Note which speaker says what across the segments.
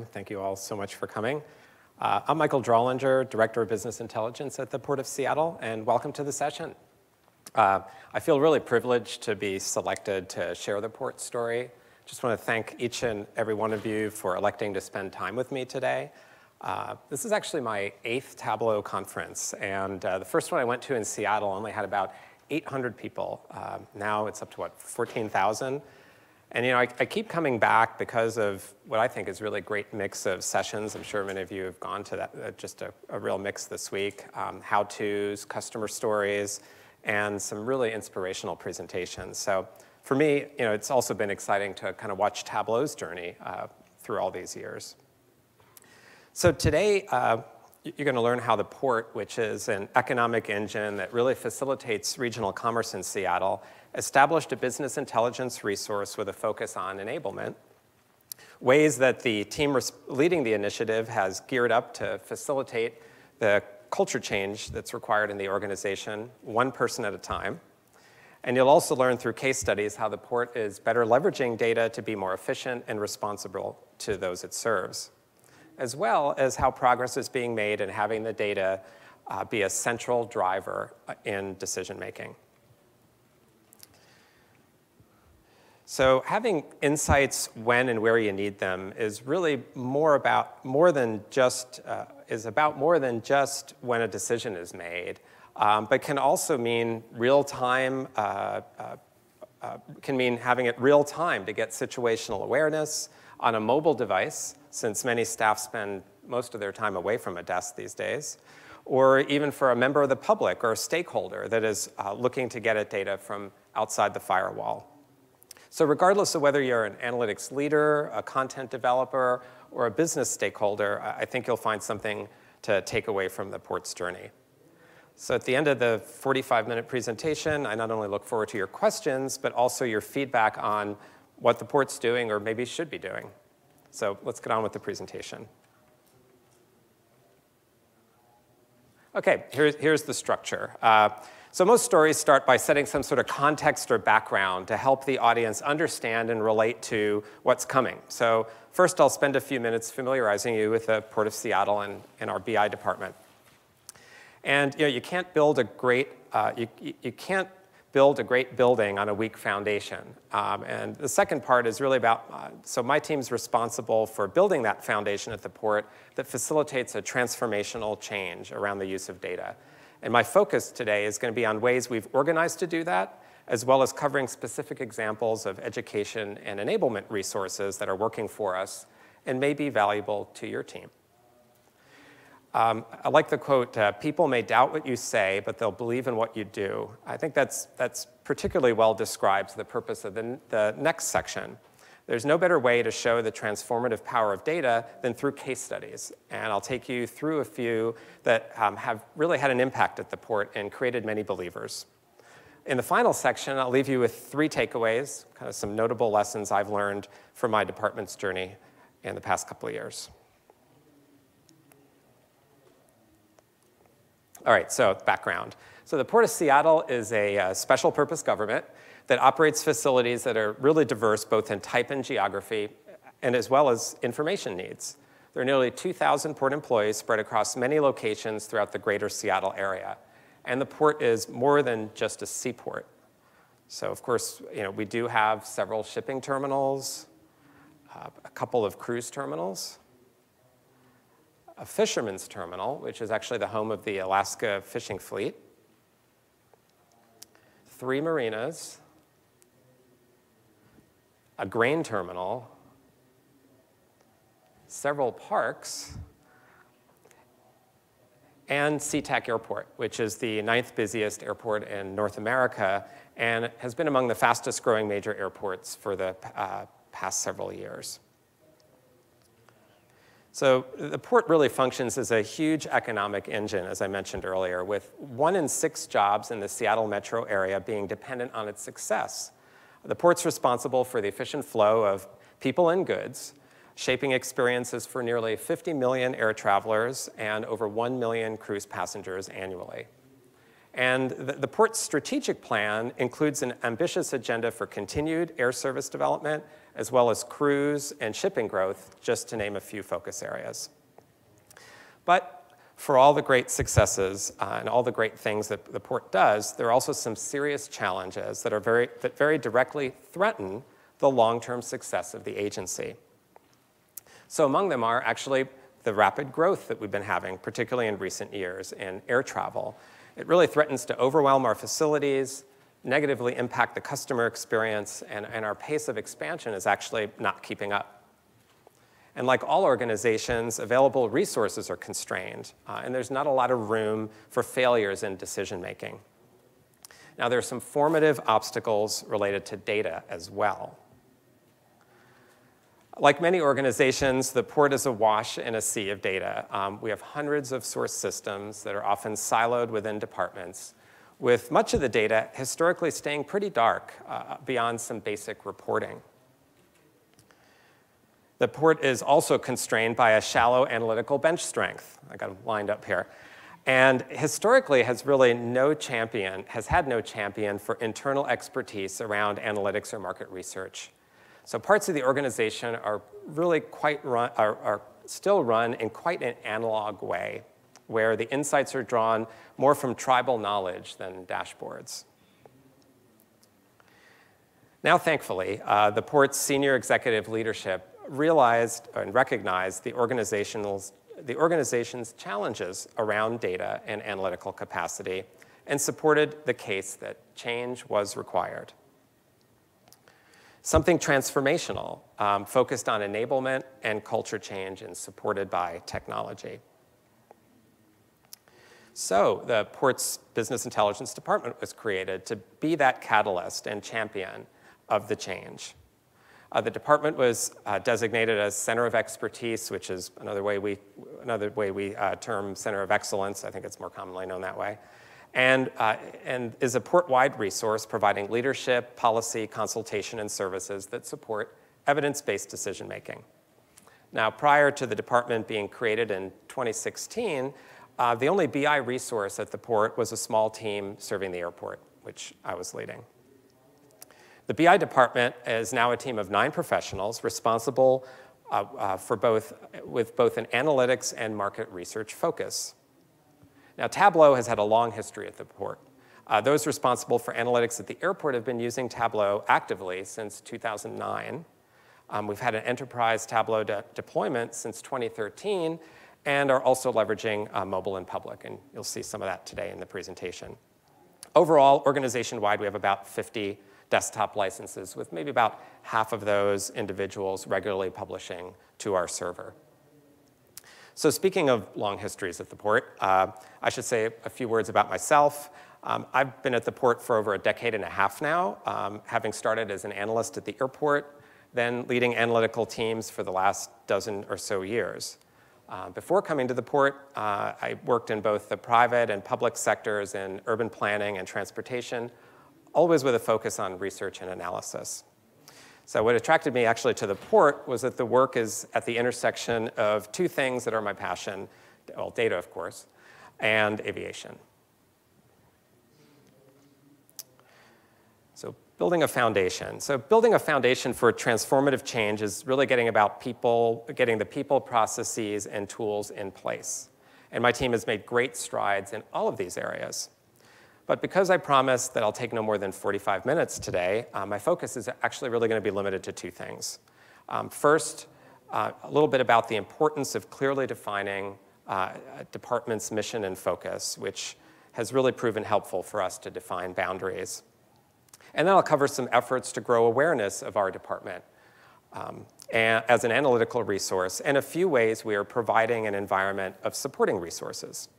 Speaker 1: Thank you all so much for coming. I'm Michael Drollinger, Director of Business Intelligence at the Port of Seattle, and welcome to the session. I feel really privileged to be selected to share the port story. Just want to thank each and every one of you for electing to spend time with me today. This is actually my 8th Tableau conference, and the first one I went to in Seattle only had about 800 people. Now it's up to, 14,000? And I keep coming back because of what I think is really great mix of sessions. I'm sure many of you have gone to that, just a real mix this week. How-tos, customer stories, and some really inspirational presentations. So for me, it's also been exciting to kind of watch Tableau's journey through all these years. So today, you're going to learn how the port, which is an economic engine that really facilitates regional commerce in Seattle, established a business intelligence resource with a focus on enablement, ways that the team leading the initiative has geared up to facilitate the culture change that's required in the organization, one person at a time. And you'll also learn through case studies how the port is better leveraging data to be more efficient and responsible to those it serves, as well as how progress is being made in having the data be a central driver in decision making. So having insights when and where you need them is really about more than just when a decision is made, but can also mean real time. Can mean having it real time to get situational awareness on a mobile device, since many staff spend most of their time away from a desk these days, or even for a member of the public or a stakeholder that is looking to get at data from outside the firewall. So regardless of whether you're an analytics leader, a content developer, or a business stakeholder, I think you'll find something to take away from the port's journey. So at the end of the 45-minute presentation, I not only look forward to your questions, but also your feedback on what the port's doing or maybe should be doing. So let's get on with the presentation. OK, here's the structure. So most stories start by setting some sort of context or background to help the audience understand and relate to what's coming. So first, I'll spend a few minutes familiarizing you with the Port of Seattle and our BI department. And you can't build a great building on a weak foundation. And the second part is really about, so my team's responsible for building that foundation at the port that facilitates a transformational change around the use of data. And my focus today is going to be on ways we've organized to do that, as well as covering specific examples of education and enablement resources that are working for us and may be valuable to your team. I like the quote, people may doubt what you say, but they'll believe in what you do. I think that's particularly well describes the purpose of the next section. There's no better way to show the transformative power of data than through case studies. And I'll take you through a few that have really had an impact at the port and created many believers. In the final section, I'll leave you with 3 takeaways, kind of some notable lessons I've learned from my department's journey in the past couple of years. All right, so background. So the Port of Seattle is a special purpose government that operates facilities that are really diverse both in type and geography, and as well as information needs. There are nearly 2,000 port employees spread across many locations throughout the greater Seattle area. And the port is more than just a seaport. So of course, we do have several shipping terminals, a couple of cruise terminals, a fisherman's terminal, which is actually the home of the Alaska fishing fleet, 3 marinas, a grain terminal, several parks, and SeaTac Airport, which is the 9th busiest airport in North America and has been among the fastest growing major airports for the past several years. So the port really functions as a huge economic engine, as I mentioned earlier, with 1 in 6 jobs in the Seattle metro area being dependent on its success. The port's responsible for the efficient flow of people and goods, shaping experiences for nearly 50 million air travelers and over 1 million cruise passengers annually. And the port's strategic plan includes an ambitious agenda for continued air service development, as well as cruise and shipping growth, just to name a few focus areas. But for all the great successes and all the great things that the port does, there are also some serious challenges that very directly threaten the long-term success of the agency. So among them are actually the rapid growth that we've been having, particularly in recent years in air travel. It really threatens to overwhelm our facilities, negatively impact the customer experience, and our pace of expansion is actually not keeping up. And like all organizations, available resources are constrained, and there's not a lot of room for failures in decision-making. Now, there are some formative obstacles related to data as well. Like many organizations, the port is awash in a sea of data. We have hundreds of source systems that are often siloed within departments, with much of the data historically staying pretty dark beyond some basic reporting. The port is also constrained by a shallow analytical bench strength. I got it lined up here. And historically has had no champion for internal expertise around analytics or market research. So parts of the organization are really are still run in quite an analog way, where the insights are drawn more from tribal knowledge than dashboards. Now, thankfully, the port's senior executive leadership realized and recognized the organization's challenges around data and analytical capacity and supported the case that change was required. Something transformational, focused on enablement and culture change and supported by technology. So the port's business intelligence department was created to be that catalyst and champion of the change. The department was designated as Center of Expertise, which is another way we term Center of Excellence. I think it's more commonly known that way. And is a port-wide resource providing leadership, policy, consultation, and services that support evidence-based decision-making. Now, prior to the department being created in 2016, the only BI resource at the port was a small team serving the airport, which I was leading. The BI department is now a team of 9 professionals responsible with both an analytics and market research focus. Now, Tableau has had a long history at the port. Those responsible for analytics at the airport have been using Tableau actively since 2009. We've had an enterprise Tableau deployment since 2013 and are also leveraging mobile and public, and you'll see some of that today in the presentation. Overall, organization-wide, we have about 50 desktop licenses, with maybe about half of those individuals regularly publishing to our server. So speaking of long histories at the port, I should say a few words about myself. I've been at the port for over a decade and a half now, having started as an analyst at the airport, then leading analytical teams for the last dozen or so years. Before coming to the port, I worked in both the private and public sectors in urban planning and transportation, always with a focus on research and analysis. So what attracted me actually to the port was that the work is at the intersection of 2 things that are my passion, well, data, of course, and aviation. So building a foundation. So building a foundation for transformative change is really getting the people, processes, and tools in place. And my team has made great strides in all of these areas. But because I promised that I'll take no more than 45 minutes today, my focus is actually really going to be limited to 2 things. First, a little bit about the importance of clearly defining a department's mission and focus, which has really proven helpful for us to define boundaries. And then I'll cover some efforts to grow awareness of our department as an analytical resource, and a few ways we are providing an environment of supporting resources.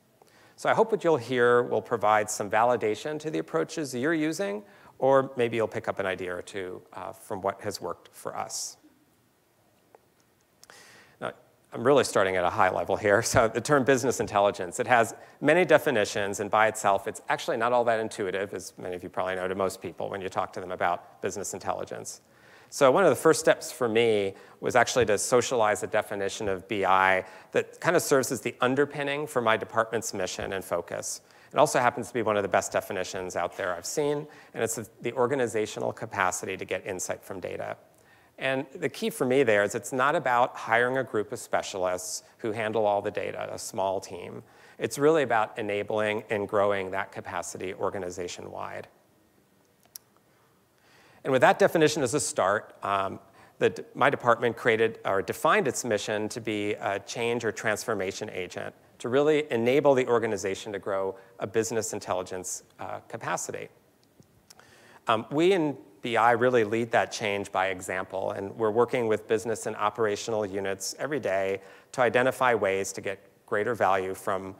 Speaker 1: So I hope what you'll hear will provide some validation to the approaches you're using, or maybe you'll pick up an idea or 2 from what has worked for us. Now, I'm really starting at a high level here. So the term business intelligence, it has many definitions, and by itself, it's actually not all that intuitive, as many of you probably know, to most people when you talk to them about business intelligence. So one of the first steps for me was actually to socialize a definition of BI that kind of serves as the underpinning for my department's mission and focus. It also happens to be one of the best definitions out there I've seen, and it's the organizational capacity to get insight from data. And the key for me there is it's not about hiring a group of specialists who handle all the data, a small team. It's really about enabling and growing that capacity organization-wide. And with that definition as a start, my department created or defined its mission to be a change or transformation agent to really enable the organization to grow a business intelligence capacity. We in BI really lead that change by example, and we're working with business and operational units every day to identify ways to get greater value from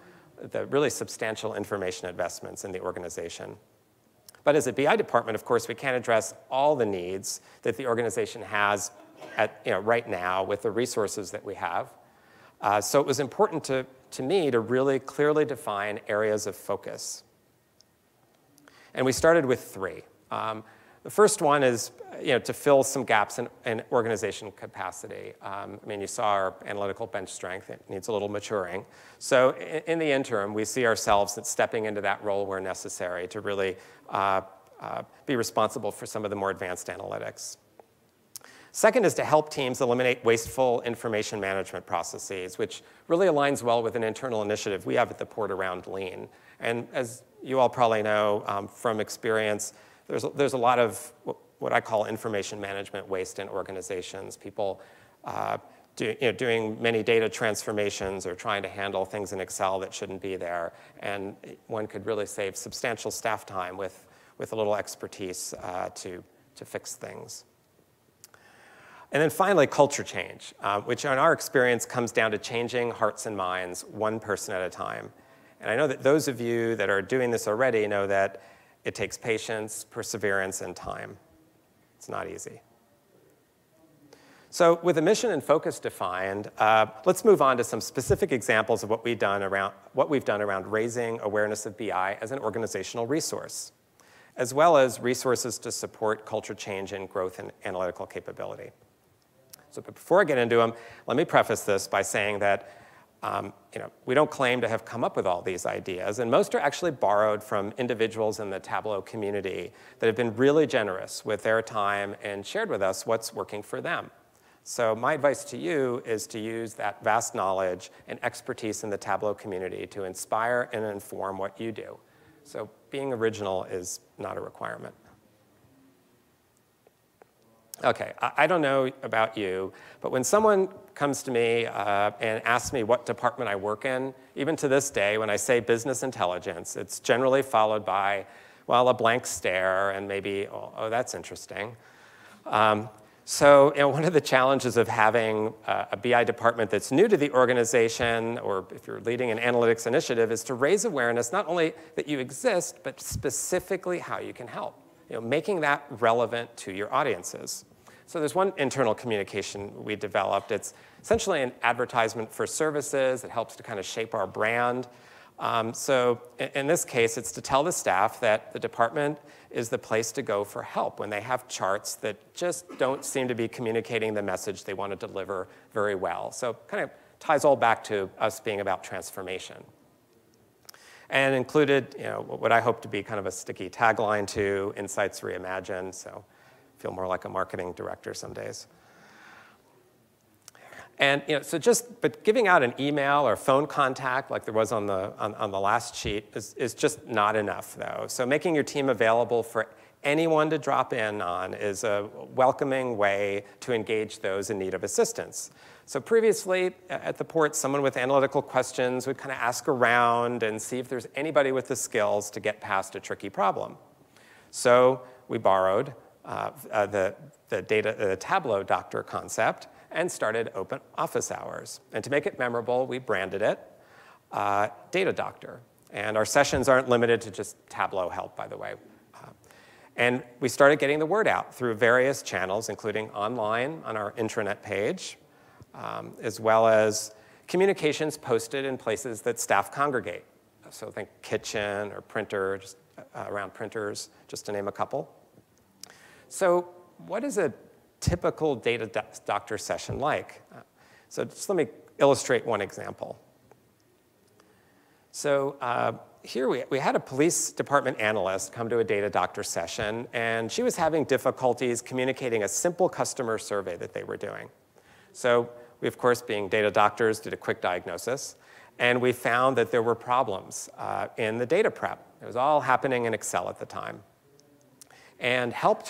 Speaker 1: the really substantial information investments in the organization. But as a BI department, of course, we can't address all the needs that the organization has right now with the resources that we have. So it was important to me to really clearly define areas of focus. And we started with 3. The first one is to fill some gaps in organization capacity. You saw our analytical bench strength. It needs a little maturing. So in the interim, we see ourselves stepping into that role where necessary to really be responsible for some of the more advanced analytics. Second is to help teams eliminate wasteful information management processes, which really aligns well with an internal initiative we have at the Port around Lean. And as you all probably know from experience, there's a lot of what I call information management waste in organizations. People doing many data transformations or trying to handle things in Excel that shouldn't be there. And one could really save substantial staff time with a little expertise to fix things. And then finally, culture change, which in our experience comes down to changing hearts and minds one person at a time. And I know that those of you that are doing this already know that it takes patience, perseverance, and time. It's not easy. So with a mission and focus defined, let's move on to some specific examples of what we've done around raising awareness of BI as an organizational resource, as well as resources to support culture change and growth in analytical capability. So but before I get into them, let me preface this by saying that we don't claim to have come up with all these ideas, and most are actually borrowed from individuals in the Tableau community that have been really generous with their time and shared with us what's working for them. So my advice to you is to use that vast knowledge and expertise in the Tableau community to inspire and inform what you do. So being original is not a requirement. Okay, I don't know about you, but when someone comes to me and asks me what department I work in, even to this day, when I say business intelligence, it's generally followed by, well, a blank stare and maybe, oh, that's interesting. So one of the challenges of having a BI department that's new to the organization, or if you're leading an analytics initiative, is to raise awareness not only that you exist, but specifically how you can help, making that relevant to your audiences. So there's one internal communication we developed. It's essentially an advertisement for services. It helps to kind of shape our brand. So in this case, it's to tell the staff that the department is the place to go for help when they have charts that just don't seem to be communicating the message they want to deliver very well. So kind of ties all back to us being about transformation. And included what I hope to be kind of a sticky tagline to Insights Reimagined. So I feel more like a marketing director some days. And but giving out an email or phone contact like there was on the last sheet is just not enough, though. So making your team available for anyone to drop in on is a welcoming way to engage those in need of assistance. So previously at the Port, someone with analytical questions would kind of ask around and see if there's anybody with the skills to get past a tricky problem. So we borrowed the Tableau doctor concept and started open office hours. And to make it memorable, we branded it Data Doctor. And our sessions aren't limited to just Tableau help, by the way. And we started getting the word out through various channels, including online on our intranet page, as well as communications posted in places that staff congregate. So think kitchen or printer, just around printers, just to name a couple. So what is a typical Data Doctor session like? So just let me illustrate one example. So here we had a police department analyst come to a data doctor session, and she was having difficulties communicating a simple customer survey that they were doing. So we, of course, being data doctors, did a quick diagnosis, and we found that there were problems in the data prep. It was all happening in Excel at the time, and help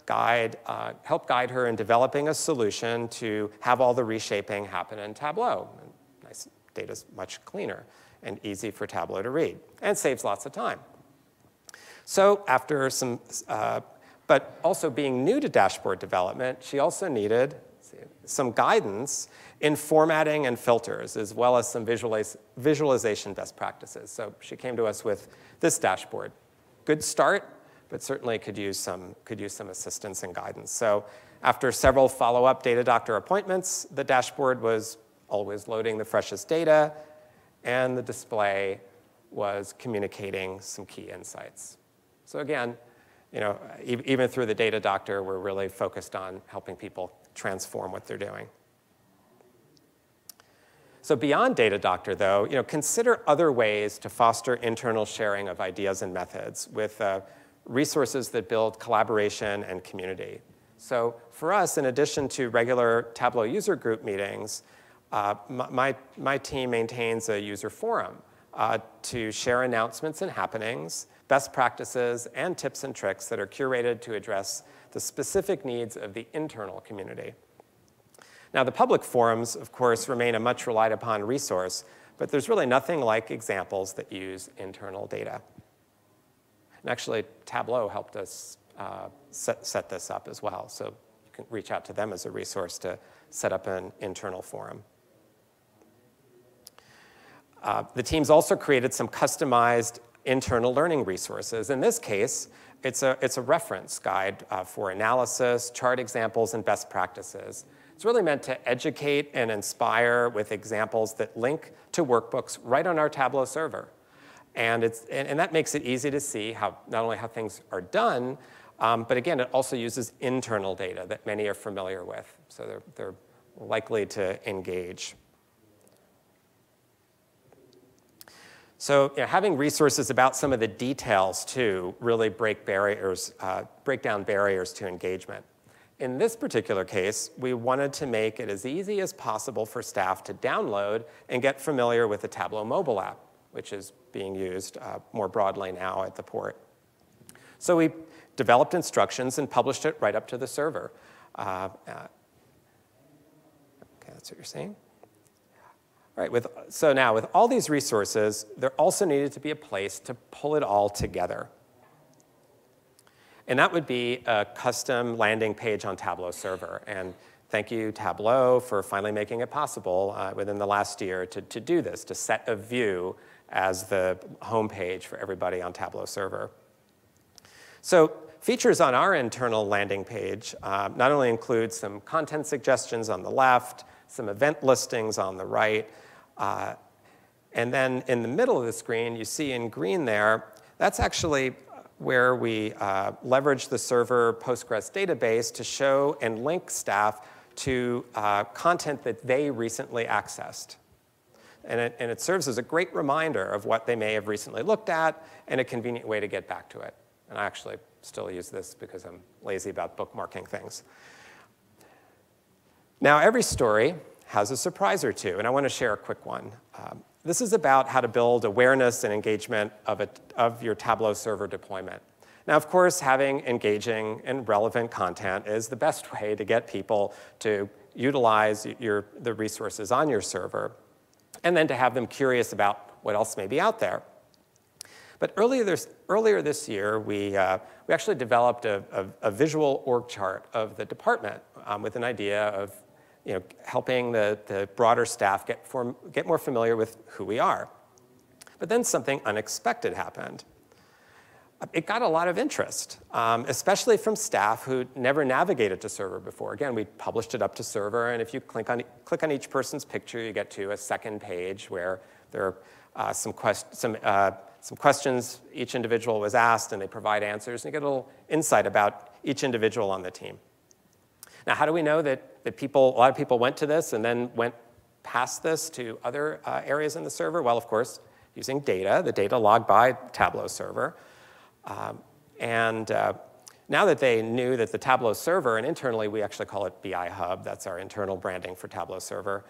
Speaker 1: guide her in developing a solution to have all the reshaping happen in Tableau. Nice, data's much cleaner and easy for Tableau to read, and saves lots of time. So after but also being new to dashboard development, she also needed some guidance in formatting and filters, as well as some visualization best practices. So she came to us with this dashboard. Good start, but certainly could use some assistance and guidance. So after several follow-up data doctor appointments, the dashboard was always loading the freshest data, and the display was communicating some key insights. So again, even through the data doctor, we're really focused on helping people transform what they're doing. So beyond data doctor, though, consider other ways to foster internal sharing of ideas and methods with resources that build collaboration and community. So for us, in addition to regular Tableau user group meetings, my team maintains a user forum to share announcements and happenings, best practices, and tips and tricks that are curated to address the specific needs of the internal community. Now, the public forums, of course, remain a much relied upon resource, but there's really nothing like examples that use internal data. And actually, Tableau helped us set this up as well, so you can reach out to them as a resource to set up an internal forum. The team's also created some customized internal learning resources. In this case, it's a reference guide for analysis, chart examples, and best practices. It's really meant to educate and inspire with examples that link to workbooks right on our Tableau server. And that makes it easy to see not only how things are done, but again, it also uses internal data that many are familiar with. So they're likely to engage. So having resources about some of the details, too, really break down barriers to engagement. In this particular case, we wanted to make it as easy as possible for staff to download and get familiar with the Tableau mobile app, which is being used more broadly now at the port. So we developed instructions and published it right up to the server. Okay, that's what you're saying. All right, so now with all these resources, there also needed to be a place to pull it all together. And that would be a custom landing page on Tableau server. And thank you, Tableau, for finally making it possible within the last year to do this, to set a view as the home page for everybody on Tableau server. So features on our internal landing page not only include some content suggestions on the left, some event listings on the right, and then in the middle of the screen, you see in green there, that's actually where we leverage the server Postgres database to show and link staff to content that they recently accessed. And it serves as a great reminder of what they may have recently looked at and a convenient way to get back to it. And I actually still use this because I'm lazy about bookmarking things. Now, every story has a surprise or two, and I want to share a quick one. This is about how to build awareness and engagement of your Tableau server deployment. Now, of course, having engaging and relevant content is the best way to get people to utilize the resources on your server, and then to have them curious about what else may be out there. But earlier this year, we actually developed a visual org chart of the department with an idea of helping the broader staff get more familiar with who we are. But then something unexpected happened. It got a lot of interest, especially from staff who never navigated to server before. Again, we published it up to server, and if you click on each person's picture, you get to a second page where there are some questions each individual was asked, and they provide answers, and you get a little insight about each individual on the team. Now, how do we know that a lot of people went to this and then went past this to other areas in the server? Well, of course, using data, the data logged by Tableau server. Now that they knew that the Tableau server, and internally we actually call it BI Hub, that's our internal branding for Tableau server.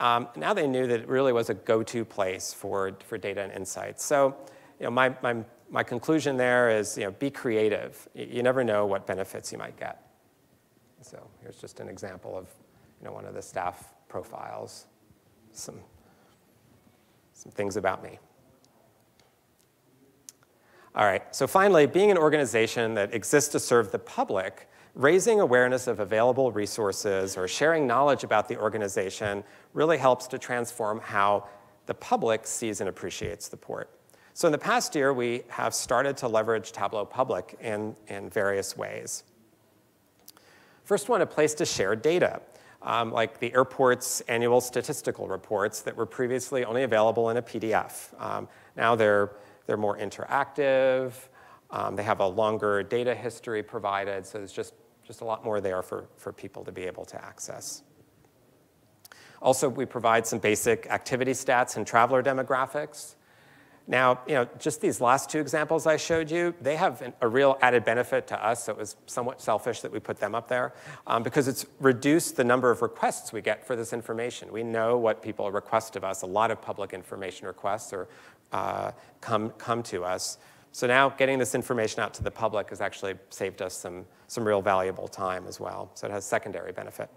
Speaker 1: Now they knew that it really was a go-to place for data and insights. So my conclusion there is be creative. You never know what benefits you might get. So here's just an example of one of the staff profiles, some things about me. All right, so finally, being an organization that exists to serve the public, raising awareness of available resources or sharing knowledge about the organization really helps to transform how the public sees and appreciates the port. So in the past year, we have started to leverage Tableau Public in various ways. First one, a place to share data, like the airport's annual statistical reports that were previously only available in a PDF. Now they're more interactive. They have a longer data history provided, so there's just a lot more there for people to be able to access. Also, we provide some basic activity stats and traveler demographics. Now, just these last two examples I showed you, they have a real added benefit to us, so it was somewhat selfish that we put them up there, because it's reduced the number of requests we get for this information. We know what people request of us. A lot of public information requests come to us. So now getting this information out to the public has actually saved us some real valuable time as well. So it has secondary benefit.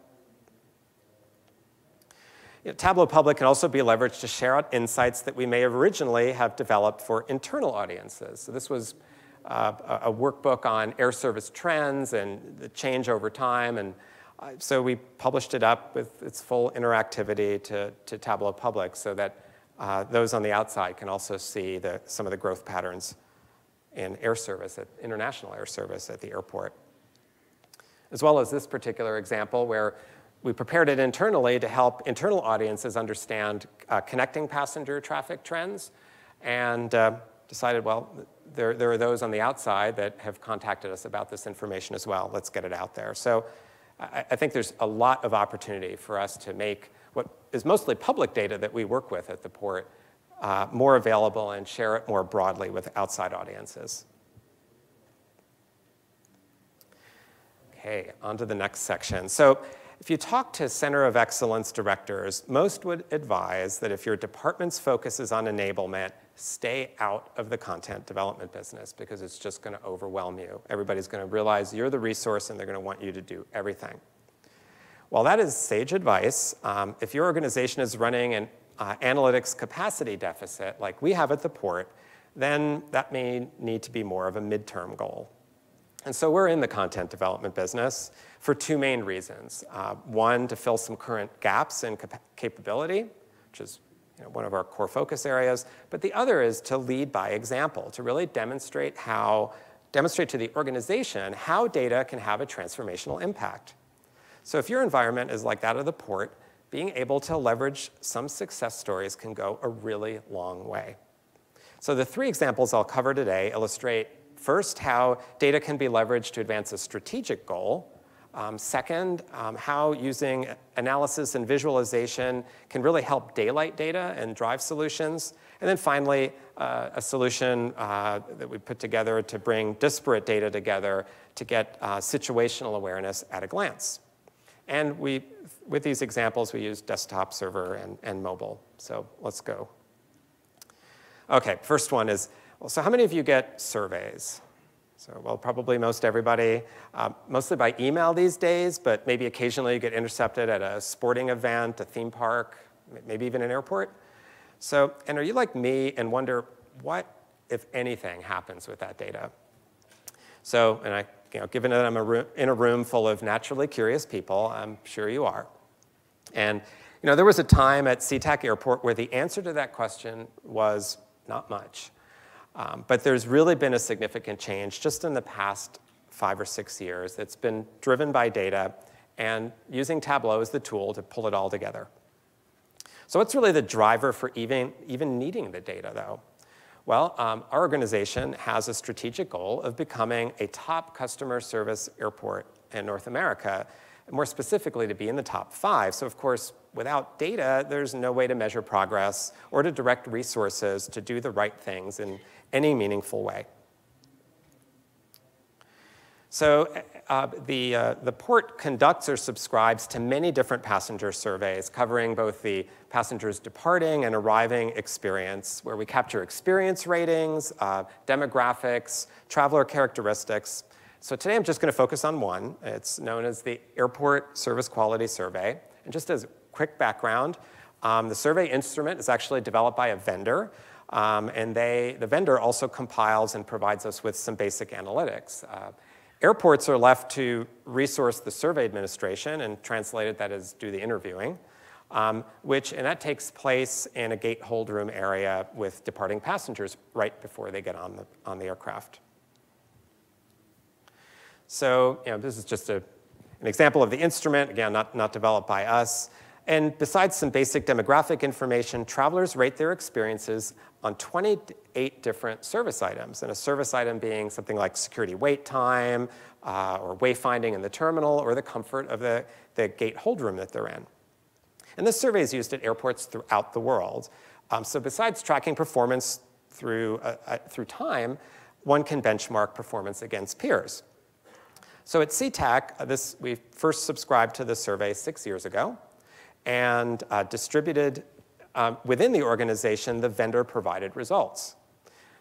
Speaker 1: Tableau Public can also be leveraged to share out insights that we may originally have developed for internal audiences. So this was a workbook on air service trends and the change over time. And so we published it up with its full interactivity to Tableau Public so that those on the outside can also see some of the growth patterns in air service, international air service at the airport. As well as this particular example where we prepared it internally to help internal audiences understand connecting passenger traffic trends, and decided, well, there are those on the outside that have contacted us about this information as well. Let's get it out there. So I think there's a lot of opportunity for us to make what is mostly public data that we work with at the port more available and share it more broadly with outside audiences. Okay, on to the next section. So if you talk to Center of Excellence directors, most would advise that if your department's focus is on enablement, stay out of the content development business because it's just going to overwhelm you. Everybody's going to realize you're the resource and they're going to want you to do everything. While that is sage advice, if your organization is running an analytics capacity deficit like we have at the port, then that may need to be more of a midterm goal. And so we're in the content development business for two main reasons. One, to fill some current gaps in capability, which is one of our core focus areas. But the other is to lead by example, to really demonstrate to the organization how data can have a transformational impact. So if your environment is like that of the port, being able to leverage some success stories can go a really long way. So the three examples I'll cover today illustrate first, how data can be leveraged to advance a strategic goal. Second, how using analysis and visualization can really help daylight data and drive solutions. And then finally, a solution that we put together to bring disparate data together to get situational awareness at a glance. And with these examples, we use desktop, server, and mobile. So let's go. OK, first one is, well, so how many of you get surveys? So, well, probably most everybody, mostly by email these days, but maybe occasionally you get intercepted at a sporting event, a theme park, maybe even an airport. So, and are you like me and wonder what, if anything, happens with that data? So, and given that I'm in a room full of naturally curious people, I'm sure you are. And there was a time at SeaTac Airport where the answer to that question was not much. But there's really been a significant change just in the past 5 or 6 years that's been driven by data and using Tableau as the tool to pull it all together. So what's really the driver for even needing the data, though? Well, our organization has a strategic goal of becoming a top customer service airport in North America, and more specifically to be in the top 5. So of course, without data, there's no way to measure progress or to direct resources to do the right things in any meaningful way. So the port conducts or subscribes to many different passenger surveys covering both the passengers' departing and arriving experience, where we capture experience ratings, demographics, traveler characteristics. So today I'm just going to focus on one. It's known as the Airport Service Quality Survey. And just as quick background, the survey instrument is actually developed by a vendor. And the vendor also compiles and provides us with some basic analytics. Airports are left to resource the survey administration, and translated that is do the interviewing, and that takes place in a gate hold room area with departing passengers right before they get on the aircraft. So this is just an example of the instrument, again, not developed by us. And besides some basic demographic information, travelers rate their experiences on 28 different service items, and a service item being something like security wait time, or wayfinding in the terminal, or the comfort of the gate hold room that they're in. And this survey is used at airports throughout the world. So besides tracking performance through time, one can benchmark performance against peers. So at SeaTac, we first subscribed to this survey 6 years ago, and distributed within the organization the vendor-provided results.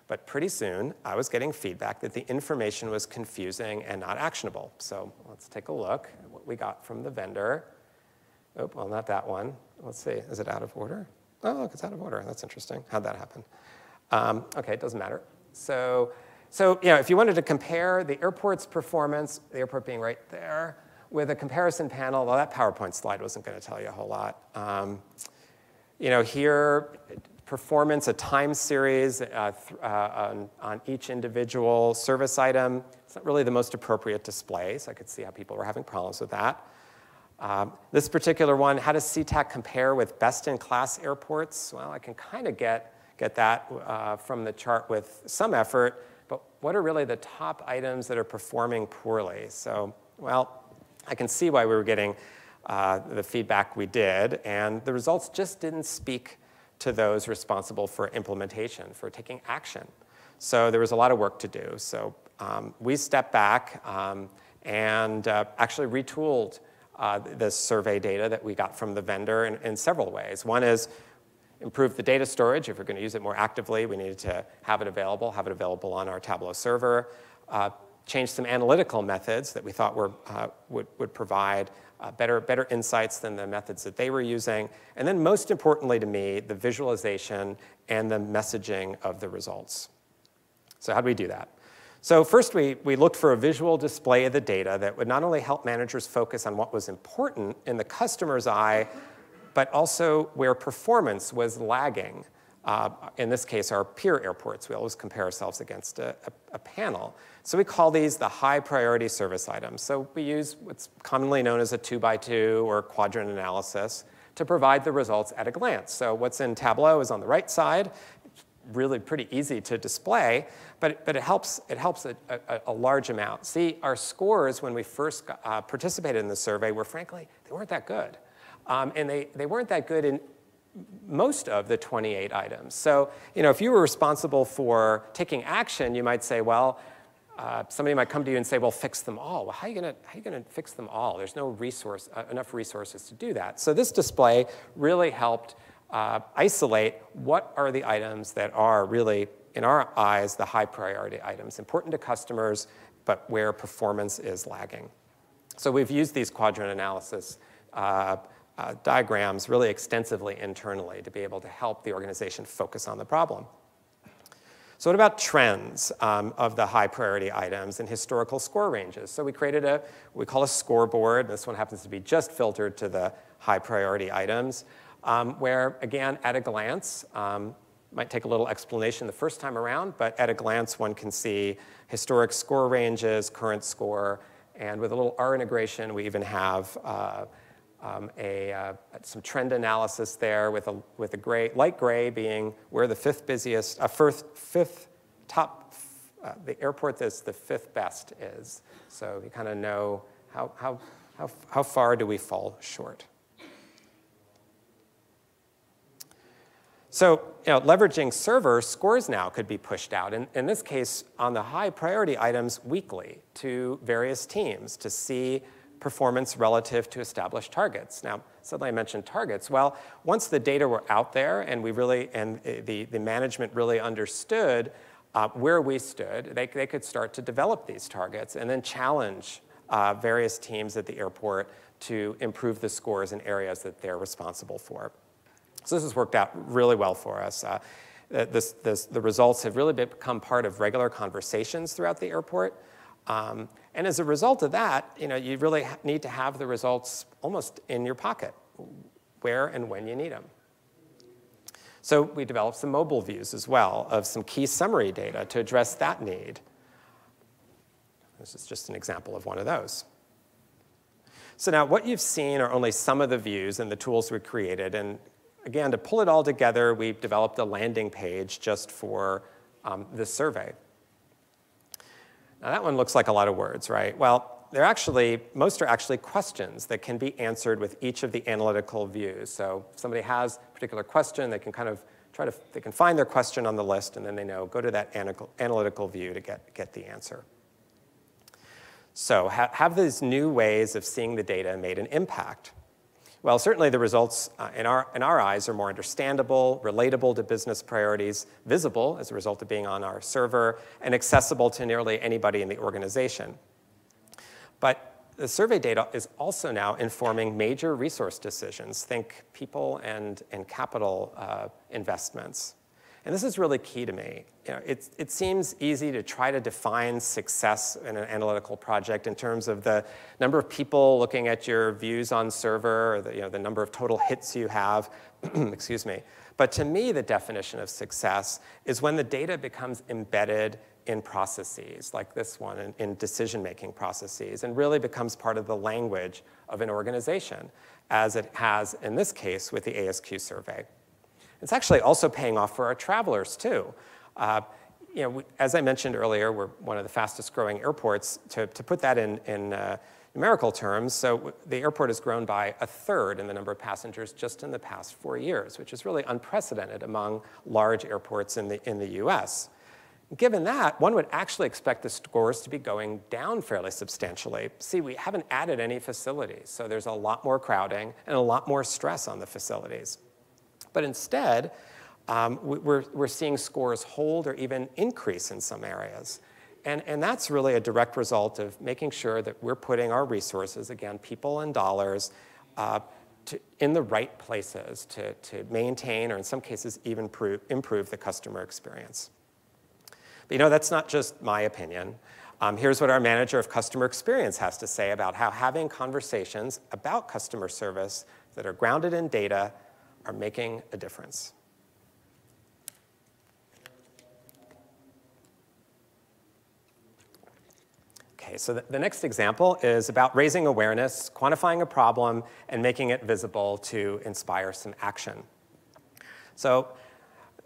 Speaker 1: But pretty soon, I was getting feedback that the information was confusing and not actionable. So let's take a look at what we got from the vendor. Oh, well, not that one. Let's see, is it out of order? Oh, look, it's out of order. That's interesting. How'd that happen? OK, it doesn't matter. So if you wanted to compare the airport's performance, the airport being right there, with a comparison panel, well, that PowerPoint slide wasn't going to tell you a whole lot. Here, performance, a time series on each individual service item. It's not really the most appropriate display, so I could see how people were having problems with that. This particular one, how does SeaTac compare with best-in-class airports? Well, I can kind of get that from the chart with some effort, but what are really the top items that are performing poorly? So, well, I can see why we were getting the feedback we did, and the results just didn't speak to those responsible for implementation, for taking action. So there was a lot of work to do. So we stepped back and actually retooled the survey data that we got from the vendor in several ways. One is improve the data storage. If we're going to use it more actively, we needed to have it available on our Tableau server. Change some analytical methods that we thought would provide better insights than the methods that they were using. And then most importantly to me, the visualization and the messaging of the results. So how do we do that? So first, we looked for a visual display of the data that would not only help managers focus on what was important in the customer's eye, but also where performance was lagging. In this case, our peer airports. We always compare ourselves against a panel. So we call these the high priority service items. So we use what's commonly known as a 2x2 or quadrant analysis to provide the results at a glance. So what's in Tableau is on the right side. It's really pretty easy to display, but it helps a large amount. See, our scores when we first participated in the survey were, frankly, they weren't that good. And they weren't that good in most of the 28 items. So, if you were responsible for taking action, you might say, well, somebody might come to you and say, well, fix them all. Well, how are you going to fix them all? There's no enough resources to do that. So this display really helped isolate what are the items that are really, in our eyes, the high priority items, important to customers, but where performance is lagging. So we've used these quadrant analysis diagrams really extensively internally to be able to help the organization focus on the problem. So what about trends of the high priority items and historical score ranges? So we created what we call a scoreboard. This one happens to be just filtered to the high priority items, where, again, at a glance, might take a little explanation the first time around, but at a glance, one can see historic score ranges, current score, and with a little R integration, we even have some trend analysis there with a gray, light gray being where the fifth top, the airport that's the fifth best is. So you kind of know how far do we fall short. So leveraging server, scores now could be pushed out, in this case, on the high priority items weekly to various teams to see performance relative to established targets. Now, suddenly I mentioned targets. Well, once the data were out there and the management really understood where we stood, they could start to develop these targets and then challenge various teams at the airport to improve the scores in areas that they're responsible for. So this has worked out really well for us. The results have really become part of regular conversations throughout the airport. And as a result of that, you really need to have the results almost in your pocket, where and when you need them. So we developed some mobile views as well of some key summary data to address that need. This is just an example of one of those. So now what you've seen are only some of the views and the tools we created. And again, to pull it all together, we've developed a landing page just for this survey. Now that one looks like a lot of words, right? Well, most are actually questions that can be answered with each of the analytical views. So if somebody has a particular question, they can they can find their question on the list, and then they know, go to that analytical view to get the answer. So have these new ways of seeing the data made an impact? Well, certainly the results in our eyes are more understandable, relatable to business priorities, visible as a result of being on our server, and accessible to nearly anybody in the organization. But the survey data is also now informing major resource decisions. Think people and capital investments. And this is really key to me. It seems easy to try to define success in an analytical project in terms of the number of people looking at your views on server, or the number of total hits you have, excuse me. But to me, the definition of success is when the data becomes embedded in processes, like this one, in decision-making processes, and really becomes part of the language of an organization, as it has in this case with the ASQ survey. It's actually also paying off for our travelers, too. As I mentioned earlier, we're one of the fastest growing airports. To put that in numerical terms, so the airport has grown by 1/3 in the number of passengers just in the past 4 years, which is really unprecedented among large airports in the US. Given that, one would actually expect the scores to be going down fairly substantially. See, we haven't added any facilities, so there's a lot more crowding and a lot more stress on the facilities. But instead, we're seeing scores hold or even increase in some areas. And that's really a direct result of making sure that we're putting our resources, again, people and dollars, in the right places to maintain, or in some cases even improve the customer experience. But that's not just my opinion. Here's what our manager of customer experience has to say about how having conversations about customer service that are grounded in data are making a difference. Okay, so the next example is about raising awareness, quantifying a problem, and making it visible to inspire some action. So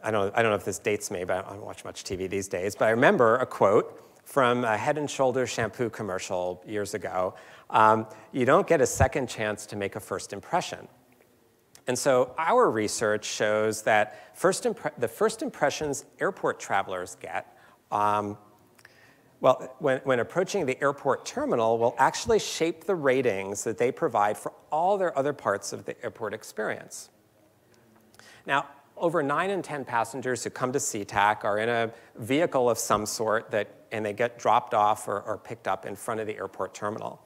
Speaker 1: I don't know if this dates me, but I don't watch much TV these days, but I remember a quote from a Head & Shoulders shampoo commercial years ago. You don't get a second chance to make a first impression. And so our research shows that the first impressions airport travelers get, when approaching the airport terminal, will actually shape the ratings that they provide for all their other parts of the airport experience. Now, over 9 in 10 passengers who come to SeaTac are in a vehicle of some sort and they get dropped off or picked up in front of the airport terminal.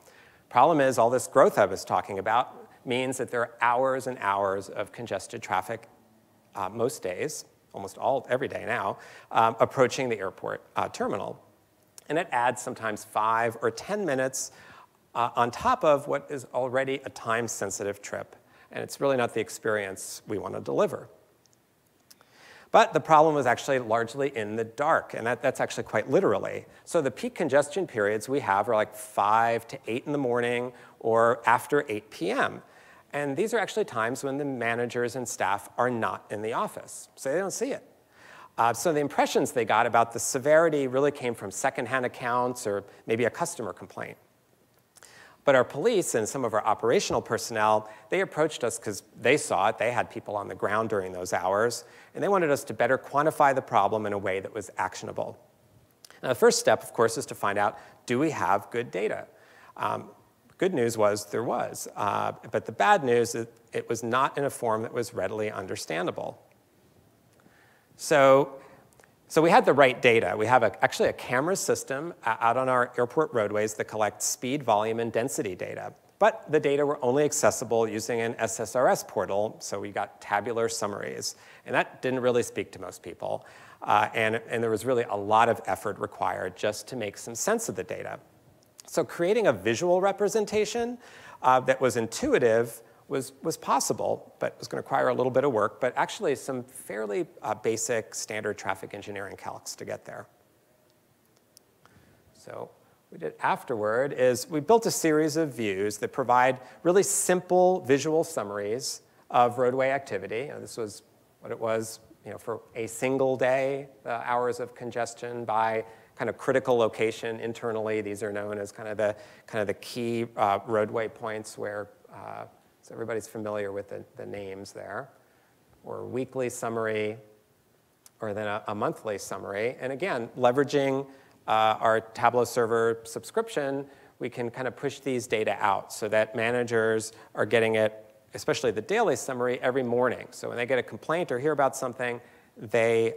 Speaker 1: Problem is, all this growth I was talking about means that there are hours and hours of congested traffic most days, every day now, approaching the airport terminal. And it adds sometimes 5 or 10 minutes on top of what is already a time-sensitive trip. And it's really not the experience we want to deliver. But the problem was actually largely in the dark, and that's actually quite literally. So the peak congestion periods we have are like 5 to 8 in the morning or after 8 p.m. And these are actually times when the managers and staff are not in the office, so they don't see it. So the impressions they got about the severity really came from secondhand accounts or maybe a customer complaint. But our police and some of our operational personnel, they approached us because they saw it. They had people on the ground during those hours, and they wanted us to better quantify the problem in a way that was actionable. Now, the first step, of course, is to find out, do we have good data? Good news was there was, but the bad news is it was not in a form that was readily understandable. So we had the right data. We have actually a camera system out on our airport roadways that collects speed, volume, and density data. But the data were only accessible using an SSRS portal, so we got tabular summaries. And that didn't really speak to most people. And there was really a lot of effort required just to make some sense of the data. So creating a visual representation that was intuitive was possible, but was going to require a little bit of work, but actually some fairly basic standard traffic engineering calcs to get there. So what we did afterward is we built a series of views that provide really simple visual summaries of roadway activity. This was what it was for a single day, the hours of congestion by kind of critical location internally. These are known as kind of the key roadway points where so everybody's familiar with the names there, or weekly summary, or then a monthly summary. And again, leveraging our Tableau server subscription, we can kind of push these data out so that managers are getting it, especially the daily summary, every morning. So when they get a complaint or hear about something, they're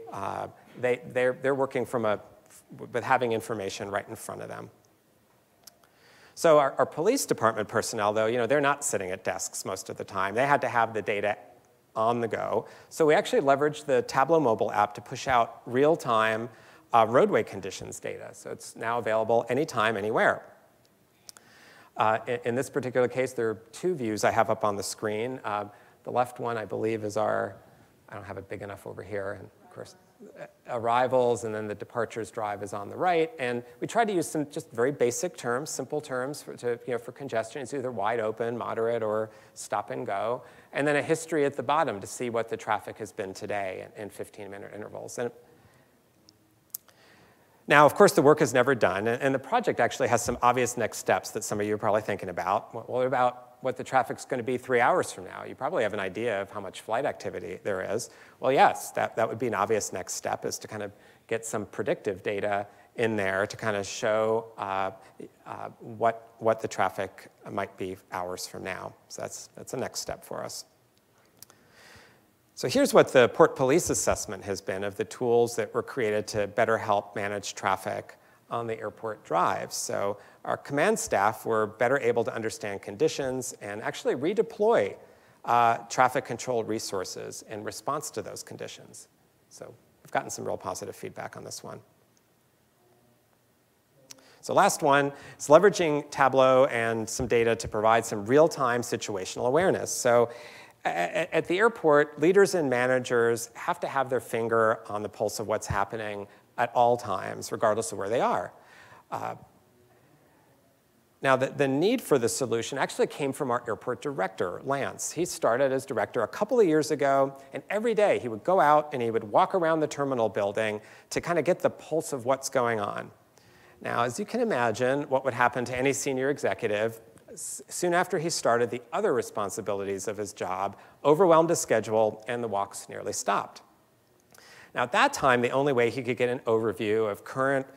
Speaker 1: working with having information right in front of them. So our police department personnel, though, they're not sitting at desks most of the time. They had to have the data on the go. So we actually leveraged the Tableau mobile app to push out real-time roadway conditions data. So it's now available anytime, anywhere. In this particular case, there are two views I have up on the screen. The left one, I believe, is I don't have it big enough over here, and of course, arrivals, and then the departures drive is on the right. And we try to use some just very basic terms, simple terms for congestion. It's either wide open, moderate, or stop and go. And then a history at the bottom to see what the traffic has been today in 15-minute intervals. Now, of course, the work is never done. And the project actually has some obvious next steps that some of you are probably thinking about. What about what the traffic's going to be 3 hours from now? You probably have an idea of how much flight activity there is. Well, yes, that would be an obvious next step, is to kind of get some predictive data in there to kind of show what the traffic might be hours from now. So that's a next step for us. So here's what the Port Police assessment has been of the tools that were created to better help manage traffic on the airport drives. So our command staff were better able to understand conditions and actually redeploy traffic control resources in response to those conditions. So we've gotten some real positive feedback on this one. So last one is leveraging Tableau and some data to provide some real-time situational awareness. So at the airport, leaders and managers have to have their finger on the pulse of what's happening at all times, regardless of where they are. Now, the need for the solution actually came from our airport director, Lance. He started as director a couple of years ago, and every day he would go out and he would walk around the terminal building to kind of get the pulse of what's going on. Now, as you can imagine, what would happen to any senior executive, soon after he started, the other responsibilities of his job overwhelmed his schedule, and the walks nearly stopped. Now, at that time, the only way he could get an overview of current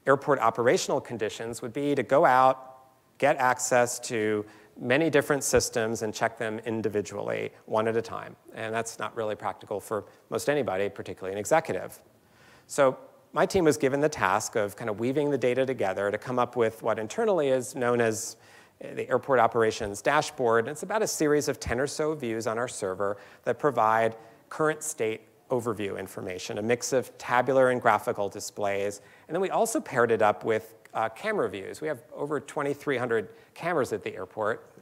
Speaker 1: airport operational conditions would be to go out, get access to many different systems, and check them individually, one at a time. And that's not really practical for most anybody, particularly an executive. So my team was given the task of kind of weaving the data together to come up with what internally is known as the Airport Operations Dashboard. It's about a series of 10 or so views on our server that provide current state overview information, a mix of tabular and graphical displays. And then we also paired it up with camera views. We have over 2,300 cameras at the airport.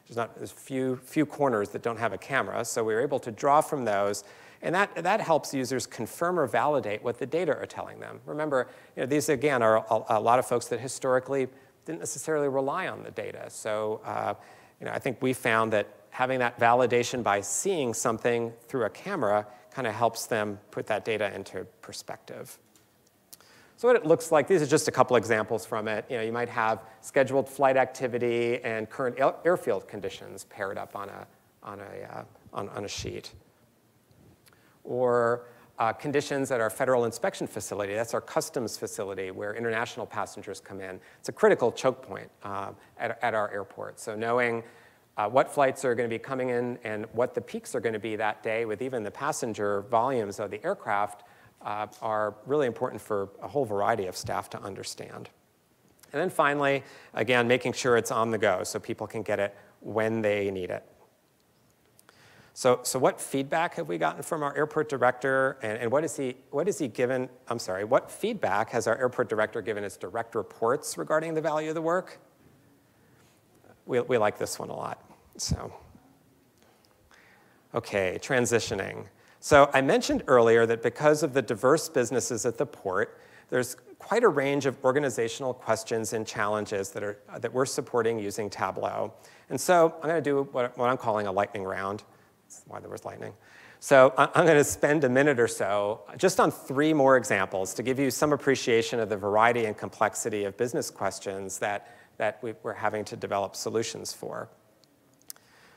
Speaker 1: There's few corners that don't have a camera, so we were able to draw from those. And that helps users confirm or validate what the data are telling them. Remember, these, again, are a lot of folks that historically didn't necessarily rely on the data. So I think we found that having that validation by seeing something through a camera kind of helps them put that data into perspective. So what it looks like, these are just a couple examples from it. You might have scheduled flight activity and current airfield conditions paired up on a sheet. Or conditions at our federal inspection facility. That's our customs facility where international passengers come in. It's a critical choke point at our airport. So knowing what flights are going to be coming in and what the peaks are going to be that day with even the passenger volumes of the aircraft are really important for a whole variety of staff to understand. And then finally, again, making sure it's on the go so people can get it when they need it. So what feedback have we gotten from our airport director, and what feedback has our airport director given its direct reports regarding the value of the work? We like this one a lot. So, okay, transitioning. So I mentioned earlier that because of the diverse businesses at the port, there's quite a range of organizational questions and challenges that we're supporting using Tableau. And so I'm going to do what I'm calling a lightning round. That's why there was lightning. So I'm going to spend a minute or so just on 3 more examples to give you some appreciation of the variety and complexity of business questions that we're having to develop solutions for.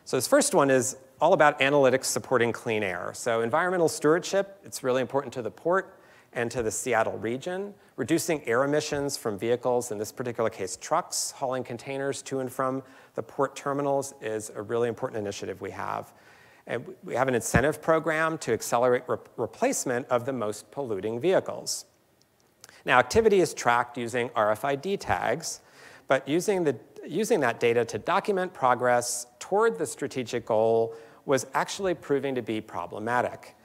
Speaker 1: So this first one is all about analytics supporting clean air. So environmental stewardship, it's really important to the port and to the Seattle region. Reducing air emissions from vehicles, in this particular case trucks, hauling containers to and from the port terminals is a really important initiative we have. And we have an incentive program to accelerate replacement of the most polluting vehicles. Now, activity is tracked using RFID tags, but using that data to document progress toward the strategic goal was actually proving to be problematic.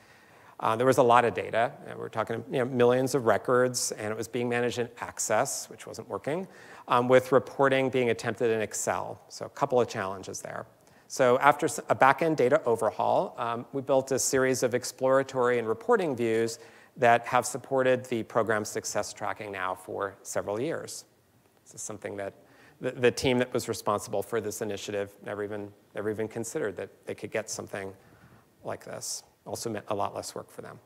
Speaker 1: There was a lot of data. We're talking millions of records, and it was being managed in Access, which wasn't working, with reporting being attempted in Excel. So a couple of challenges there. So after a back-end data overhaul, we built a series of exploratory and reporting views that have supported the program's success tracking now for several years. This is something that the team that was responsible for this initiative never even considered that they could get something like this. Also meant a lot less work for them.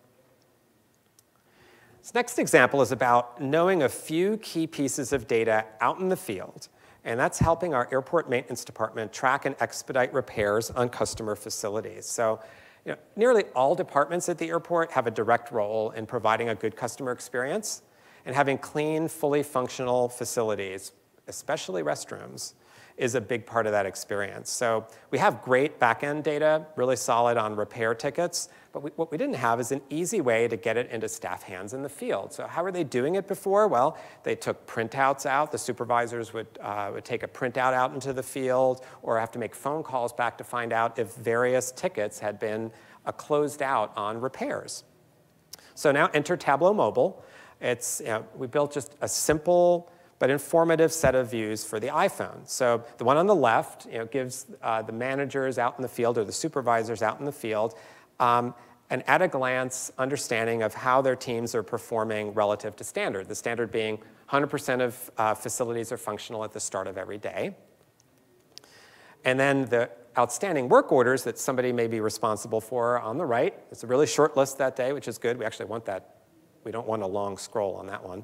Speaker 1: This next example is about knowing a few key pieces of data out in the field, and that's helping our airport maintenance department track and expedite repairs on customer facilities. So nearly all departments at the airport have a direct role in providing a good customer experience and having clean, fully functional facilities, especially restrooms, is a big part of that experience. So we have great back-end data, really solid on repair tickets, but what we didn't have is an easy way to get it into staff hands in the field. So how were they doing it before? Well, they took printouts out. The supervisors would take a printout out into the field or have to make phone calls back to find out if various tickets had been closed out on repairs. So now enter Tableau Mobile. We built just a simple but informative set of views for the iPhone. So the one on the left gives the managers out in the field or the supervisors out in the field an at-a-glance understanding of how their teams are performing relative to standard. The standard being 100% of facilities are functional at the start of every day. And then the outstanding work orders that somebody may be responsible for on the right. It's a really short list that day, which is good. We actually want that. We don't want a long scroll on that one.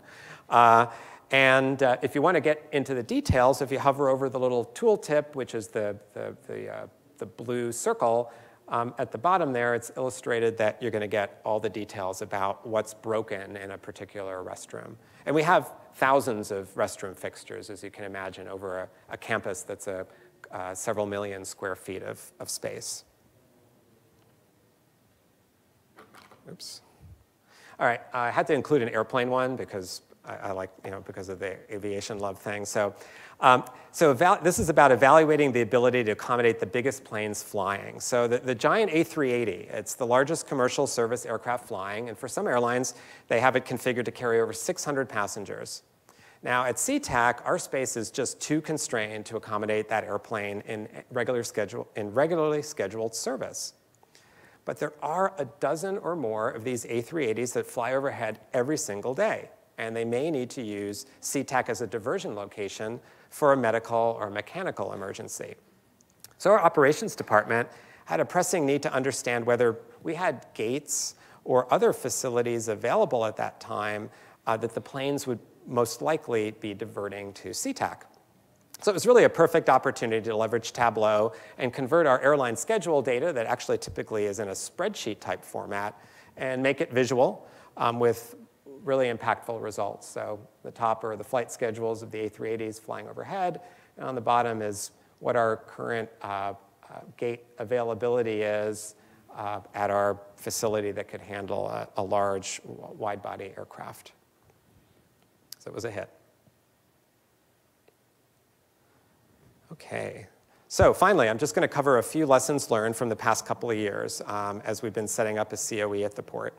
Speaker 1: And if you want to get into the details, if you hover over the little tooltip, which is the blue circle, at the bottom there, it's illustrated that you're going to get all the details about what's broken in a particular restroom. And we have thousands of restroom fixtures, as you can imagine, over a campus that's several million square feet of space. Oops. All right, I had to include an airplane one because I like, because of the aviation love thing. So this is about evaluating the ability to accommodate the biggest planes flying. So the giant A380, it's the largest commercial service aircraft flying, and for some airlines, they have it configured to carry over 600 passengers. Now at SeaTac, our space is just too constrained to accommodate that airplane in regularly scheduled service. But there are a dozen or more of these A380s that fly overhead every single day. And they may need to use SeaTac as a diversion location for a medical or mechanical emergency. So our operations department had a pressing need to understand whether we had gates or other facilities available at that time that the planes would most likely be diverting to SeaTac. So it was really a perfect opportunity to leverage Tableau and convert our airline schedule data that actually typically is in a spreadsheet type format and make it visual with really impactful results. So the top are the flight schedules of the A380s flying overhead, and on the bottom is what our current gate availability is at our facility that could handle a large wide-body aircraft. So it was a hit. Okay, so finally, I'm just going to cover a few lessons learned from the past couple of years as we've been setting up a COE at the port.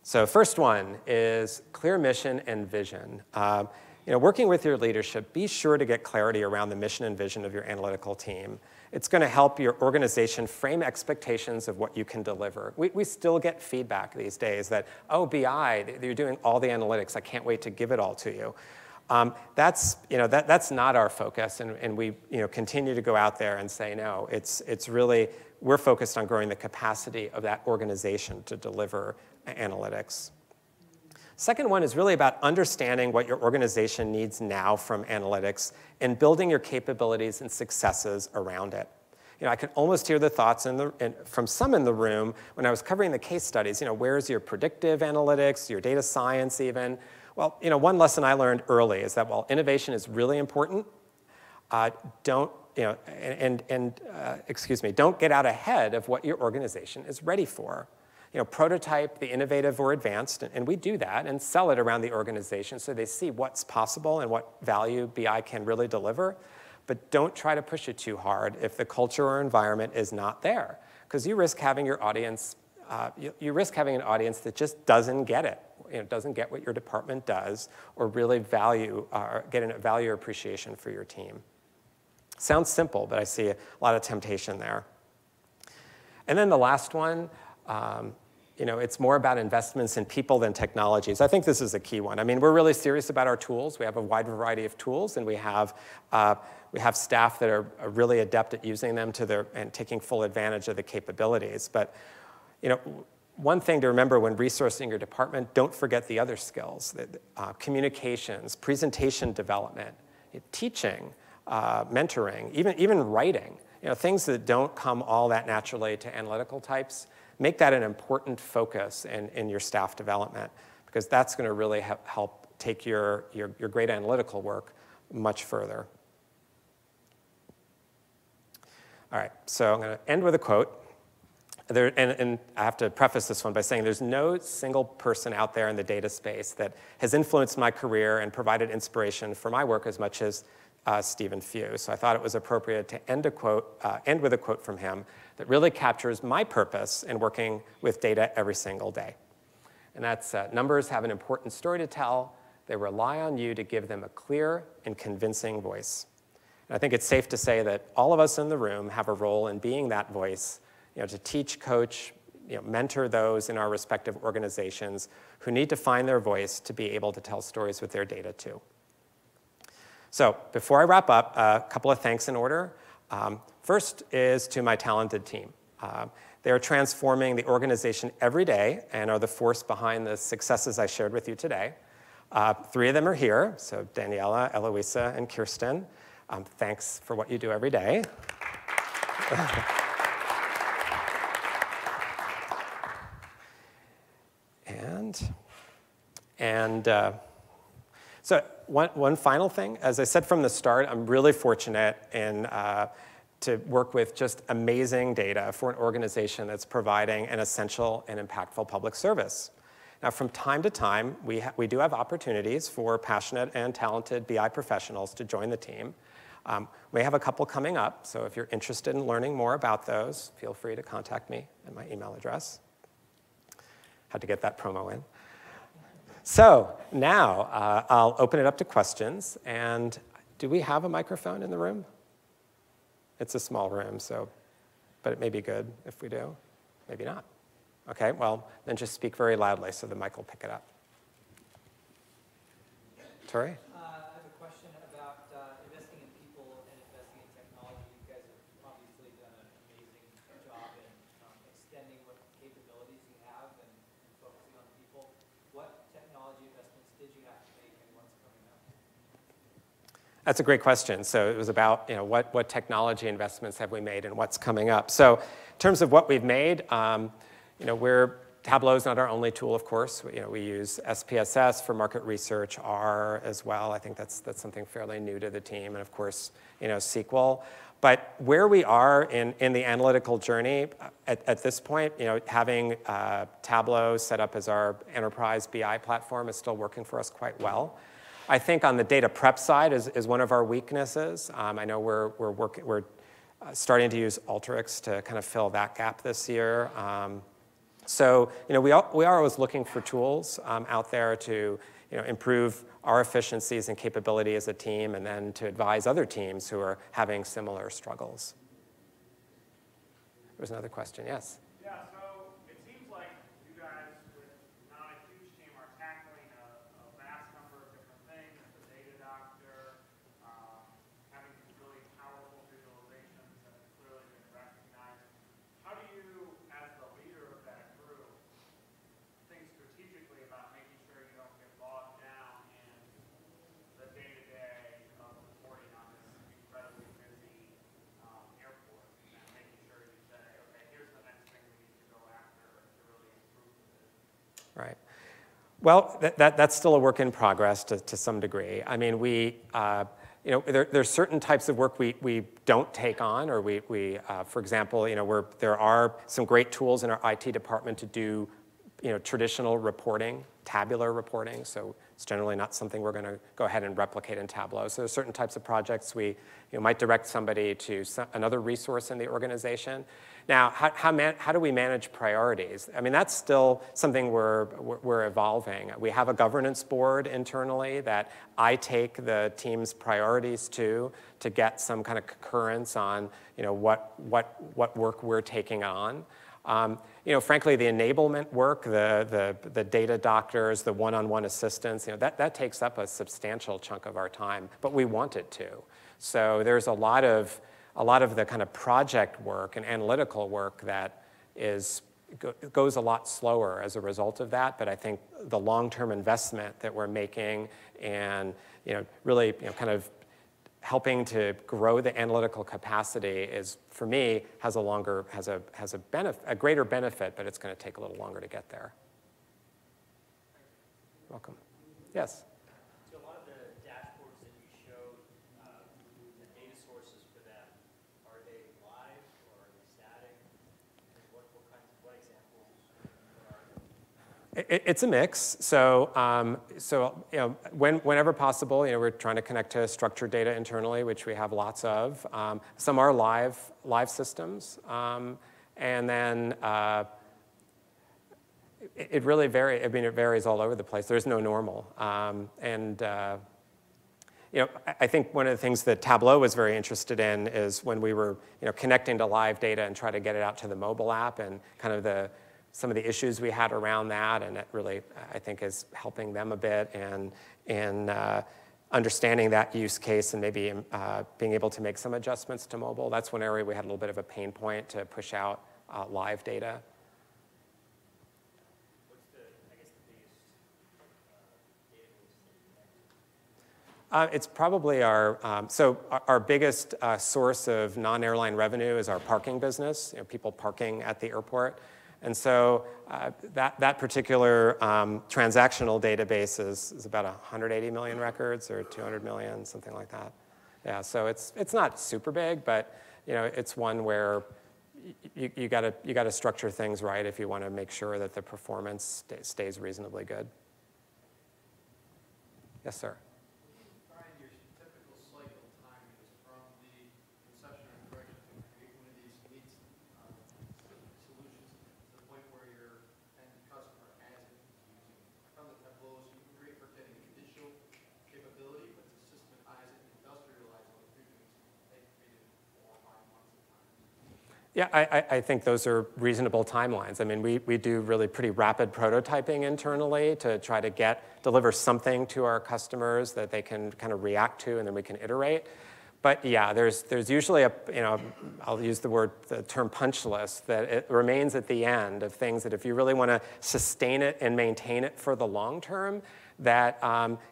Speaker 1: So first one is clear mission and vision. Working with your leadership, be sure to get clarity around the mission and vision of your analytical team. It's going to help your organization frame expectations of what you can deliver. We still get feedback these days that, oh, BI, you're doing all the analytics. I can't wait to give it all to you. That's not our focus, and we continue to go out there and say, no, it's really, we're focused on growing the capacity of that organization to deliver analytics. Second one is really about understanding what your organization needs now from analytics and building your capabilities and successes around it. I could almost hear the thoughts from some in the room when I was covering the case studies. Where's your predictive analytics, your data science even? Well, one lesson I learned early is that while innovation is really important, don't get out ahead of what your organization is ready for. Prototype the innovative or advanced, and we do that, and sell it around the organization so they see what's possible and what value BI can really deliver. But don't try to push it too hard if the culture or environment is not there, because you risk having your audience, you risk having an audience that just doesn't get it. Doesn't get what your department does, or really get a value or appreciation for your team. Sounds simple, but I see a lot of temptation there. And then the last one, it's more about investments in people than technologies. I think this is a key one. I mean, we're really serious about our tools. We have a wide variety of tools, and we have staff that are really adept at using them and taking full advantage of the capabilities. But one thing to remember when resourcing your department, don't forget the other skills, communications, presentation development, teaching, mentoring, even writing, things that don't come all that naturally to analytical types. Make that an important focus in your staff development, because that's going to really help take your great analytical work much further. All right, so I'm going to end with a quote. And I have to preface this one by saying there's no single person out there in the data space that has influenced my career and provided inspiration for my work as much as Stephen Few. So I thought it was appropriate to end with a quote from him that really captures my purpose in working with data every single day. And that's, numbers have an important story to tell. They rely on you to give them a clear and convincing voice. And I think it's safe to say that all of us in the room have a role in being that voice, to teach, coach, mentor those in our respective organizations who need to find their voice to be able to tell stories with their data too. So before I wrap up, a couple of thanks in order. First is to my talented team. They are transforming the organization every day and are the force behind the successes I shared with you today. 3 of them are here, so Daniela, Eloisa, and Kirsten. Thanks for what you do every day. So one final thing, as I said from the start, I'm really fortunate to work with just amazing data for an organization that's providing an essential and impactful public service. Now, from time to time, we do have opportunities for passionate and talented BI professionals to join the team. We have a couple coming up, so if you're interested in learning more about those, feel free to contact me at my email address. Had to get that promo in. So now I'll open it up to questions. And do we have a microphone in the room? It's a small room, but it may be good if we do. Maybe not. OK, well, then just speak very loudly so the mic will pick it up. Tori?
Speaker 2: I have a question about investing in people and investing in technology. You guys have obviously done an amazing job in extending what capabilities you have and focusing on people. What
Speaker 1: That's a great question. So it was about what technology investments have we made and what's coming up. So in terms of what we've made, Tableau is not our only tool, of course. We use SPSS for market research, R as well. I think that's something fairly new to the team, and of course, SQL. But where we are in the analytical journey at this point, having Tableau set up as our enterprise BI platform is still working for us quite well. I think on the data prep side is one of our weaknesses. I know we're starting to use Alteryx to kind of fill that gap this year. So we are always looking for tools out there to improve our efficiencies and capability as a team, and then to advise other teams who are having similar struggles. There was another question. Yes.
Speaker 3: Yeah. So it seems like you guys, with not a huge team, are tackling a vast number of different things. The data doctor, having these really powerful visualizations that have clearly been recognized. How do you, as the leader of that group, think strategically about making sure you don't get bogged down in the day-to-day of reporting on this incredibly busy airport, and making sure you say, okay, here's the next thing we need to go after to really improve it?
Speaker 1: Right. Well, that's still a work in progress to some degree. I mean, there's certain types of work we don't take on, or for example, there are some great tools in our IT department to do traditional reporting, tabular reporting. So it's generally not something we're going to go ahead and replicate in Tableau. So there's certain types of projects we might direct somebody to another resource in the organization. Now, how do we manage priorities? I mean, that's still something we're evolving. We have a governance board internally that I take the team's priorities to get some kind of concurrence on what work we're taking on. Frankly, the enablement work, the data doctors, the one-on-one assistance, that takes up a substantial chunk of our time, but we want it to. So there's a lot of the kind of project work and analytical work that goes a lot slower as a result of that. But I think the long-term investment that we're making and really kind of helping to grow the analytical capacity is, for me, has a greater benefit, but it's going to take a little longer to get there. Welcome. Yes.
Speaker 4: So a lot of the dashboards that you showed, the data sources for them, are they live or are they static? And what examples are they?
Speaker 1: It's a mix. So, whenever possible, we're trying to connect to structured data internally, which we have lots of. Some are live systems, and then it really varies. I mean, it varies all over the place. There's no normal. I think one of the things that Tableau was very interested in is when we were, connecting to live data and try to get it out to the mobile app, and kind of some of the issues we had around that, and it really, I think, is helping them a bit in understanding that use case and maybe being able to make some adjustments to mobile. That's one area we had a little bit of a pain point to push out live data.
Speaker 4: What's the biggest database?
Speaker 1: It's probably our biggest source of non-airline revenue is our parking business, people parking at the airport. And so that particular transactional database is about 180 million records or 200 million, something like that. Yeah, so it's not super big, but it's one where you got to structure things right if you want to make sure that the performance stays reasonably good. Yes, sir.
Speaker 5: Your typical cycle time is from the conception and correction to create one of these needs solutions to the point where your end customer has it using from the Tableau. So you can create for getting additional capability, but to systematize it and industrialize all the things take maybe 4 or 5 months at times.
Speaker 1: Yeah, I think those are reasonable timelines. I mean, we do really pretty rapid prototyping internally to try to deliver something to our customers that they can kind of react to, and then we can iterate. But yeah, there's usually a, I'll use the term punch list, that it remains at the end of things that if you really want to sustain it and maintain it for the long term, that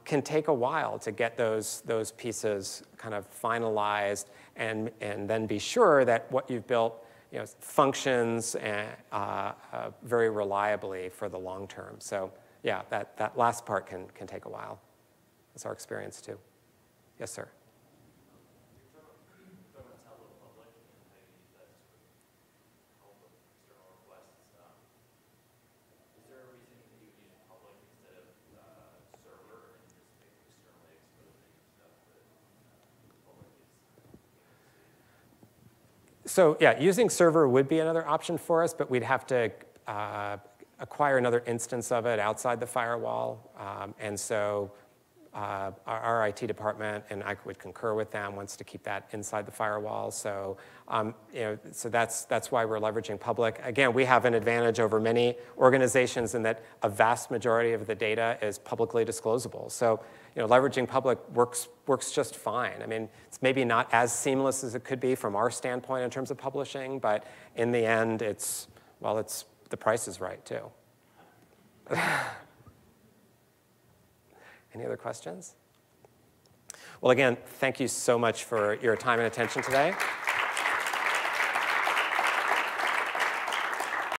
Speaker 1: can take a while to get those pieces kind of finalized and then be sure that what you've built functions very reliably for the long term. So yeah, that last part can take a while. That's our experience too. Yes, sir. So yeah, using server would be another option for us, but we'd have to acquire another instance of it outside the firewall. And so our IT department, and I would concur with them, wants to keep that inside the firewall. So so that's why we're leveraging public. Again, we have an advantage over many organizations in that a vast majority of the data is publicly disclosable. So leveraging public works just fine. I mean, it's maybe not as seamless as it could be from our standpoint in terms of publishing, but in the end, the price is right too. Any other questions? Well, again, thank you so much for your time and attention today.